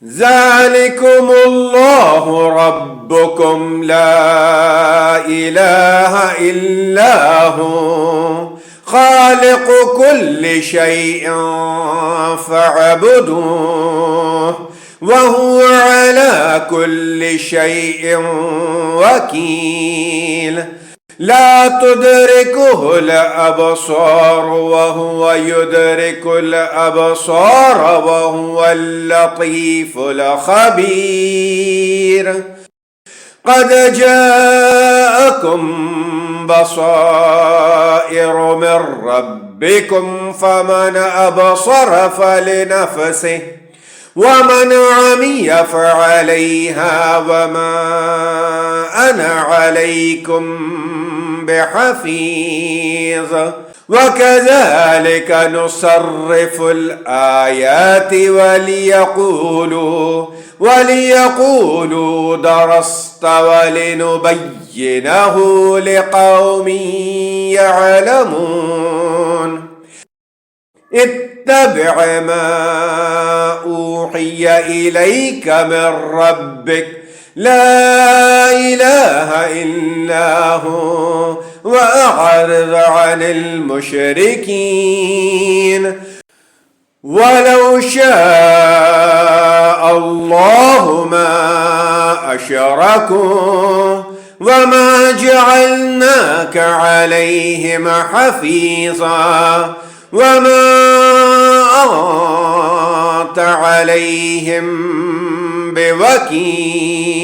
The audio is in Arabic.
ذلكم الله ربكم لا إله إلا هو خالق كل شيء فاعبدوه وهو على كل شيء وكيل. لا تدركه الأبصار وهو يدرك الأبصار وهو اللطيف الخبير. قد جاءكم بصائر من ربكم فمن أبصر فلنفسه ومن عمي فعليها وما أنا عليكم بحفيظ. وكذلك نصرف الآيات وليقولوا درست ولنبينه لقوم يعلمون. اتبع ما أوحي إليك من ربك لا إله إلا هو وأعرض عن المشركين. ولو شاء الله ما أشركوا وما جعلناك عليهم حفيظا وما أنت عليهم بوكيل.